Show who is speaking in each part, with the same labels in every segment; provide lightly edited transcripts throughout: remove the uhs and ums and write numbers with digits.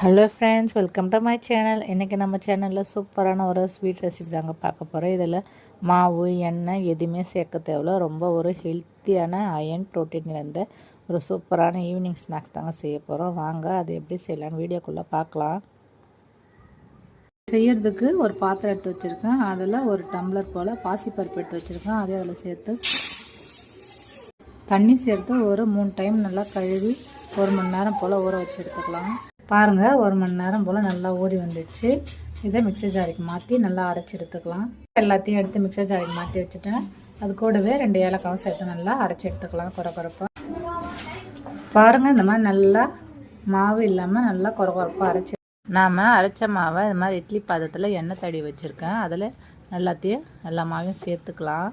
Speaker 1: Hello friends, welcome to my channel. இன்றைக்கி நம்ம சேனலில் சூப்பரான ஒரு ஸ்வீட் ரெசிபி தாங்க பார்க்க போகிறோம். இதில் மாவு எண்ணெய் எதுவுமே சேர்க்க தேவையில்ல. ரொம்ப ஒரு ஹெல்த்தியான அயன் ப்ரோட்டீன் நிறைந்த ஒரு சூப்பரான ஈவினிங் ஸ்நாக்ஸ் தாங்க செய்ய போகிறோம். வாங்க அது எப்படி செய்யலான்னு வீடியோக்குள்ளே பார்க்கலாம். செய்யறதுக்கு ஒரு பாத்திரம் எடுத்து வச்சுருக்கேன். அதில் ஒரு டம்ளர் போல் பாசிப்பருப்பு எடுத்து வச்சுருக்கேன். அதே அதில் சேர்த்து தண்ணி சேர்த்து ஒரு 3 டைம் நல்லா கழுவி 1 மணி நேரம் போல் ஊற வச்சு எடுத்துக்கலாம். பாருங்கள், 1 மணி நேரம் போல் நல்லா ஊறி வந்துடுச்சு. இதை மிக்சர் ஜாரிக்கு மாற்றி நல்லா அரைச்சி எடுத்துக்கலாம். எல்லாத்தையும் எடுத்து மிக்சர் ஜாரிக்கு மாற்றி வச்சுட்டேன். அது கூடவே 2 ஏலக்காவும் சேர்த்து நல்லா அரைச்சி எடுத்துக்கலாம். குறப்பாக பாருங்கள், இந்த மாதிரி நல்லா மாவு இல்லாமல் நல்லா குறப்பாக அரைச்சி. நாம் அரைச்ச மாவை இது மாதிரி இட்லி பாத்திரத்தில் எண்ணெய் தடி வச்சுருக்கேன். அதில் எல்லாத்தையும் எல்லா மாவையும் சேர்த்துக்கலாம்.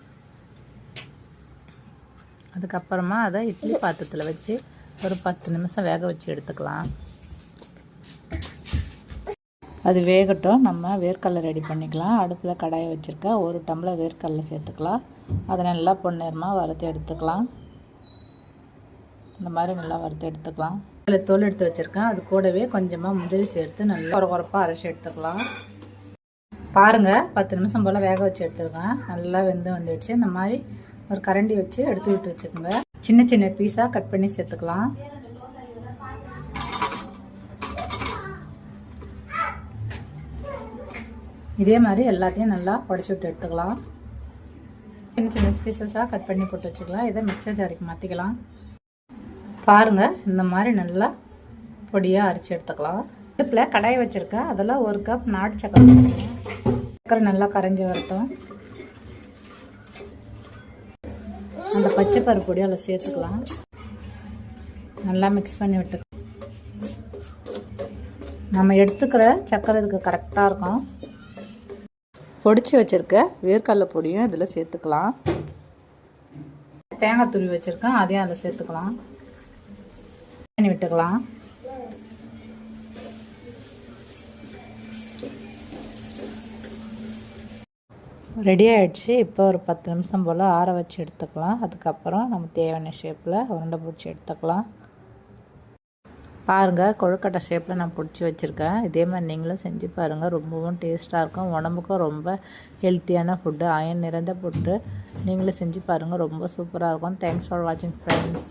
Speaker 1: அதுக்கப்புறமா அதை இட்லி பாத்திரத்தில் வச்சு ஒரு 10 நிமிஷம் வேக வச்சு எடுத்துக்கலாம். அது வேகட்டும். நம்ம வேர்க்கடலை ரெடி பண்ணிக்கலாம். அடுப்பில் கடாயை வச்சுருக்கேன். 1 டம்ளர் வேர்க்கடலை சேர்த்துக்கலாம். அதை நல்லா பொன்னிறமாக வறுத்து எடுத்துக்கலாம். இந்த மாதிரி நல்லா வறுத்து எடுத்துக்கலாம். அதில் தோல் எடுத்து வச்சுருக்கேன். அது கூடவே கொஞ்சமாக முந்திரி சேர்த்து நல்லா குறப்பாக அரைச்சி எடுத்துக்கலாம். பாருங்கள், 10 நிமிஷம் போல் வேக வச்சு எடுத்துருக்கேன். நல்லா வந்துடுச்சு. இந்த மாதிரி ஒரு கரண்டி வச்சு எடுத்து விட்டு வச்சுக்கோங்க. சின்ன சின்ன பீஸாக கட் பண்ணி சேர்த்துக்கலாம். இதே மாதிரி எல்லாத்தையும் நல்லா உடச்சி விட்டு எடுத்துக்கலாம். சின்ன சின்ன பீசஸாக கட் பண்ணி போட்டு வச்சுக்கலாம். இதை மிக்சர் ஜாரிக்கு மாற்றிக்கலாம். பாருங்கள், இந்த மாதிரி நல்லா பொடியாக அரைச்சி எடுத்துக்கலாம். அடுப்பில் கடாயை வச்சுருக்கேன். அதில் 1 கப் நாட்டு சக்கரை நல்லா கரைஞ்சி வரட்டும். அந்த பச்சை பருப்பு பொடி அதில் சேர்த்துக்கலாம். நல்லா மிக்ஸ் பண்ணி விட்டு நம்ம எடுத்துக்கிற சக்கரை இதுக்கு கரெக்டாக இருக்கும். பொடிச்சு வச்சுருக்க வேர்க்கடலை பொடியும் இதில் சேர்த்துக்கலாம். தேங்காய் துருவி வச்சுருக்கேன், அதையும் அதில் சேர்த்துக்கலாம். பண்ணி விட்டுக்கலாம். ரெடி ஆகிடுச்சு. இப்போ ஒரு 10 நிமிஷம் போல் ஆற வச்சு எடுத்துக்கலாம். அதுக்கப்புறம் நம்ம தேவையான ஷேப்பில் உருண்டை பிடிச்சி எடுத்துக்கலாம். பாருங்கள், கொழுக்கட்டை ஷேப்பில் நான் பிடிச்சி வச்சுருக்கேன். இதே மாதிரி நீங்களும் செஞ்சு பாருங்கள். ரொம்பவும் டேஸ்ட்டாக இருக்கும். உடம்புக்கும் ரொம்ப ஹெல்த்தியான ஃபுட்டு, அயன் நிறைந்த ஃபுட்டு. நீங்களும் செஞ்சு பாருங்கள். ரொம்ப சூப்பராக இருக்கும். தேங்க்ஸ் ஃபார் வாட்சிங் ஃப்ரெண்ட்ஸ்.